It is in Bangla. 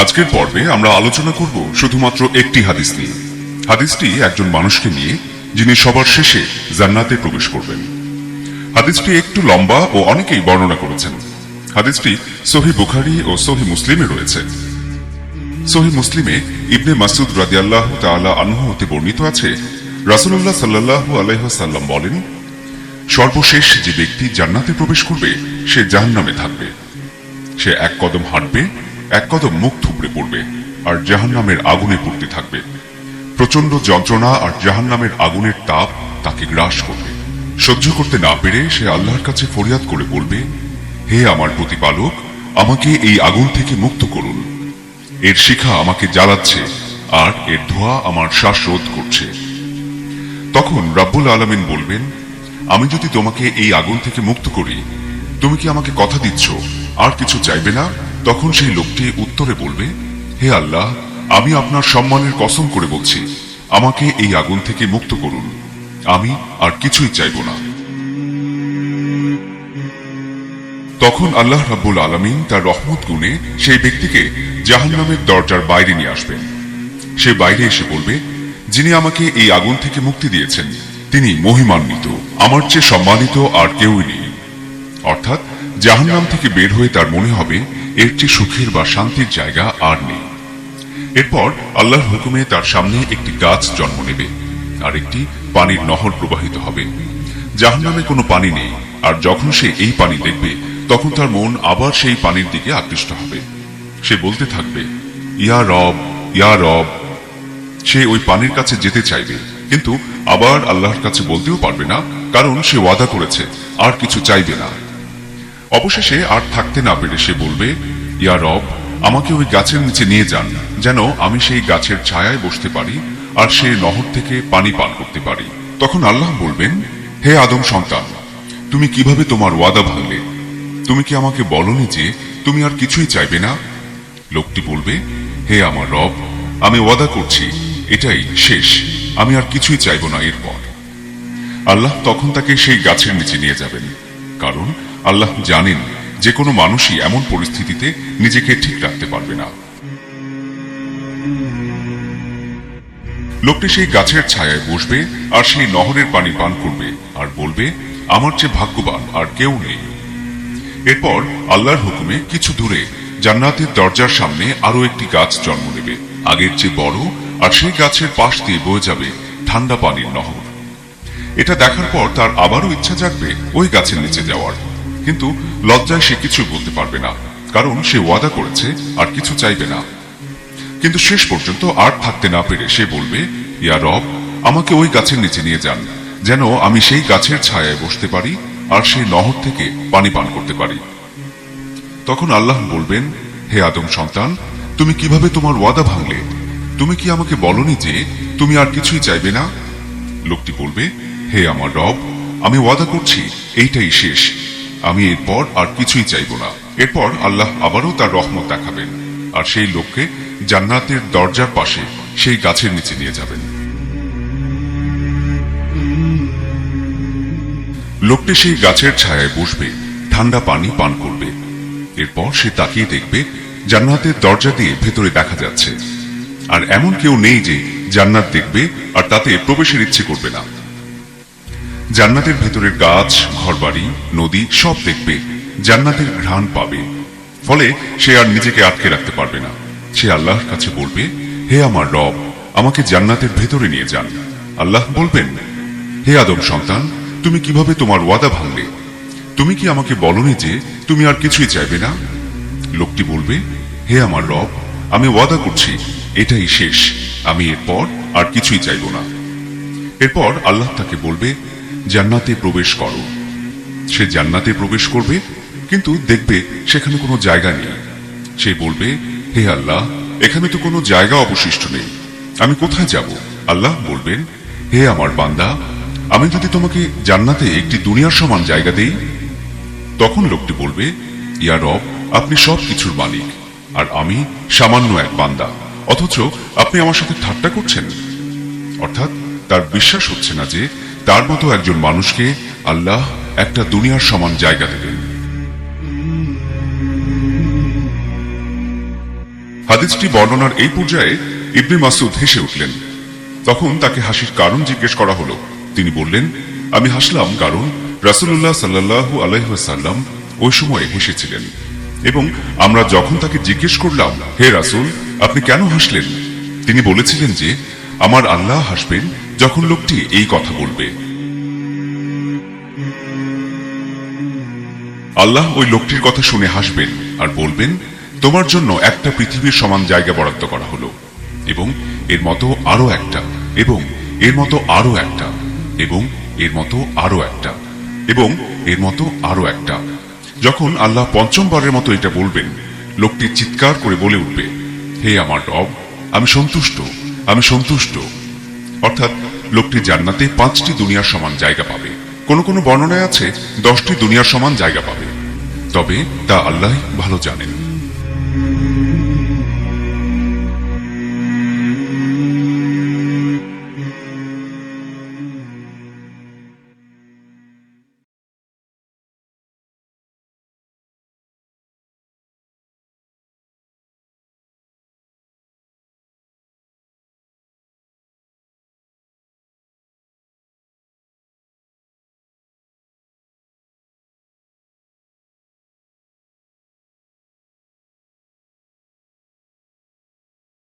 আজকের পর্বে আমরা আলোচনা করব শুধুমাত্র একটি হাদিস নিয়ে। হাদিসটি একজন মানুষকে নিয়ে যিনি সবার শেষে জান্নাতে প্রবেশ করবেন। হাদিসটি একটু লম্বা ও অনেকেই বর্ণনা করেছেন। হাদিসটি সহিহ বুখারী ও সহিহ মুসলিমে রয়েছে। সহিহ মুসলিমে ইবনে মাসউদ রাদিয়াল্লাহু তাআলা আনহু হতে বর্ণিত আছে, রাসূলুল্লাহ সাল্লাল্লাহু আলাইহি ওয়াসাল্লাম বলেন, সর্বশেষ যে ব্যক্তি জান্নাতে প্রবেশ করবে সে জাহান্নামে থাকবে। সে এক কদম হাঁটবে, এক কদম মুখ থুবড়ে পড়বে আর জাহান্নামের আগুনে পড়তে থাকবে। প্রচন্ড যন্ত্রণা আর জাহান্নামের আগুনের তাপ তাকে গ্রাস করবে। সহ্য করতে না পেরে সে আল্লাহর কাছে ফরিয়াদ করে বলবে, হে আমার প্রতিপালক, আমাকে এই আগুন থেকে মুক্ত করুন। এর শিখা আমাকে জ্বালাচ্ছে আর এর ধোঁয়া আমার শ্বাসরোধ করছে। তখন রাব্বুল আলামিন বলবেন, আমি যদি তোমাকে এই আগুন থেকে মুক্ত করি, তুমি কি আমাকে কথা দিচ্ছ আর কিছু চাইবে না? তখন সেই লোকটি উত্তরে বলবে, হে আল্লাহ, আমি আপনার সম্মানের কসম করে বলছি, আমাকে এই আগুন থেকে মুক্ত করুন, আমি আর কিছুই চাইব না। তখন আল্লাহ রাব্বুল আলামিন তার রহমত গুণে সেই ব্যক্তিকে জাহান্নামের দরজার বাইরে নিয়ে আসবেন। সে বাইরে এসে বলবে, যিনি আমাকে এই আগুন থেকে মুক্তি দিয়েছেন তিনি মহিমান্বিত, আমার চেয়ে সম্মানিত আর কেউই নেই। অর্থাৎ জাহান্নাম থেকে বের হয়ে তার মনে হবে এর চেয়ে সুখের বা শান্তির জায়গা আর নেই। এরপর আল্লাহর হুকুমে তার সামনে একটি গাছ জন্ম নেবে আর একটি পানির নহর প্রবাহিত হবে। জাহান্নামে কোনো পানি নেই, আর যখন সে এই পানি দেখবে তখন তার মন আবার সেই পানির দিকে আকৃষ্ট হবে। সে বলতে থাকবে, ইয়া রব, ইয়া রব। সে ওই পানির কাছে যেতে চাইবে, কিন্তু আবার আল্লাহর কাছে বলতেও পারবে না, কারণ সে ওয়াদা করেছে আর কিছু চাইবে না। অবশেষে আর থাকতে না পেরে সে বলবে, ইয়া রব, আমাকে ওই গাছের নিচে নিয়ে যান, যেন আমি সেই গাছের ছায়ায় বসতে পারি আর সেই নহর থেকে পানি পান করতে পারি। তখন আল্লাহ বলবেন, হে আদম সন্তান, তুমি কিভাবে তোমার ওয়াদা ভাঙলে? তুমি কি আমাকে বলনি যে তুমি আর কিছুই চাইবে না? লোকটি বলবে, হে আমার রব, আমি ওয়াদা করছি এটাই শেষ, আমি আর কিছুই চাইব না এরপর। আল্লাহ তখন তাকে সেই গাছের নিচে নিয়ে যাবেন, কারণ আল্লাহ জানেন যে কোনো মানুষই এমন পরিস্থিতিতে নিজেকে ঠিক রাখতে পারবে না। লোকটি সেই গাছের ছায়ায় বসবে আর সেই নহরের পানি পান করবে আর বলবে, আমার চেয়ে ভাগ্যবান আর কেউ নেই। এরপর আল্লাহর হুকুমে কিছু দূরে জান্নাতের দরজার সামনে আরো একটি গাছ জন্ম নেবে, আগের চেয়ে বড়, আর সেই গাছের পাশ দিয়ে বয়ে যাবে ঠান্ডা পানির নহর। এটা দেখার পর তার আবারও ইচ্ছা জাগবে ওই গাছের নিচে যাওয়ার, কিন্তু লজ্জায় সে কিছু বলতে পারবে না, কারণ সে ওয়াদা করেছে আর কিছু চাইবে না। কিন্তু শেষ পর্যন্ত আর থাকতে না পেরে সে বলবে, ইয়া রব, আমাকে ওই গাছের নিচে নিয়ে যান, যেন আমি সেই গাছের ছায়ায় বসতে পারি আর সেই নহর থেকে পানি পান করতে পারি। তখন আল্লাহ বলবেন, হে আদম সন্তান, তুমি কিভাবে তোমার ওয়াদা ভাঙলে? তুমি কি আমাকে বলনি যে তুমি আর কিছুই চাইবে না? লোকটি বলবে, হে আমার রব, আমি ওয়াদা করছি এইটাই শেষ, আমি এরপর আর কিছুই চাইব না। এরপর আল্লাহ আবারও তার রহমত দেখাবেন আর সেই লোককে জান্নাতের দরজার পাশে সেই গাছের নিচে নিয়ে যাবেন। লোকটি সেই গাছের ছায়ায় বসবে, ঠান্ডা পানি পান করবে। এরপর সে তাকিয়ে দেখবে জান্নাতের দরজা দিয়ে ভেতরে দেখা যাচ্ছে, আর এমন কেউ নেই যে জান্নাত দেখবে আর তাতে প্রবেশের ইচ্ছে করবে না। জান্নাতের ভেতরের গাছ, ঘরবাড়ি, নদী সব দেখবে, জান্নাতের ঘ্রাণ পাবে। ফলে সে আর নিজেকে আটকে রাখতে পারবে না। সে আল্লাহর কাছে বলবে, হে আমার রব, আমাকে জান্নাতের ভেতরে নিয়ে যান। আল্লাহ বলবেন, হে আদম সন্তান, তুমি কিভাবে তোমার ওয়াদা ভাঙলে? তুমি কি আমাকে বলনি যে তুমি আর কিছুই চাইবে না? লোকটি বলবে, হে আমার রব, আমি ওয়াদা করছি এটাই শেষ, আমি এরপর আর কিছুই চাইব না। এরপর আল্লাহ তাকে বলবে, জান্নাতে প্রবেশ করো। সে জান্নাতে প্রবেশ করবে, কিন্তু দেখবে সেখানে কোনো জায়গা নেই। সে বলবে, হে আল্লাহ, এখানে তো কোনো জায়গা অবশিষ্ট নেই, আমি কোথায় যাব? আল্লাহ বলবেন, হে আমার বান্দা, আমি যদি তোমাকে জান্নাতে একটি দুনিয়ার সমান জায়গা দেই? তখন লোকটি বলবে, ইয়া রব, আপনি সব কিছুর মালিক আর আমি সামান্য এক বান্দা, অথচ আপনি আমার সাথে ঠাট্টা করছেন। অর্থাৎ তার বিশ্বাস হচ্ছে না যে তার মতো একজন মানুষকে আল্লাহ একটা দুনিয়ার সমান জায়গা দেবেন। হাদিসটি বর্ণনার এই পর্যায়ে ইবনে মাসউদ হেসে উঠলেন। তখন তাকে হাসির কারণ জিজ্ঞেস করা হলো। তিনি বললেন, আমি হাসলাম কারণ রাসূলুল্লাহ সাল্লাল্লাহু আলাইহি ওয়াসাল্লাম ওই সময় হেসেছিলেন, এবং আমরা যখন তাকে জিজ্ঞেস করলাম, হে রাসূল, আপনি কেন হাসলেন, তিনি বলেছিলেন যে আমার আল্লাহ হাসবেন যখন লোকটি এই কথা বলবে। আল্লাহ ওই লোকটির কথা শুনে হাসবেন আর বলবেন, তোমার জন্য একটা পৃথিবীর সমান জায়গা বরাদ্দ করা হলো, এবং এর মতো আরো একটা, এবং এর মতো আরো একটা, এবং এর মতো আরো একটা, এবং এর মতো আরো একটা। যখন আল্লাহ পঞ্চমবারের মতো এটা বলবেন, লোকটি চিৎকার করে বলে উঠবে, হে আমার রব, আমি সন্তুষ্ট, আমি সন্তুষ্ট। অর্থাৎ লোকটি জান্নাতে 5টি দুনিয়ার সমান জায়গা পাবে। কোন কোন বর্ণনায় আছে 10টি দুনিয়ার সমান জায়গা পাবে, তবে তা আল্লাহ ভালো জানেন।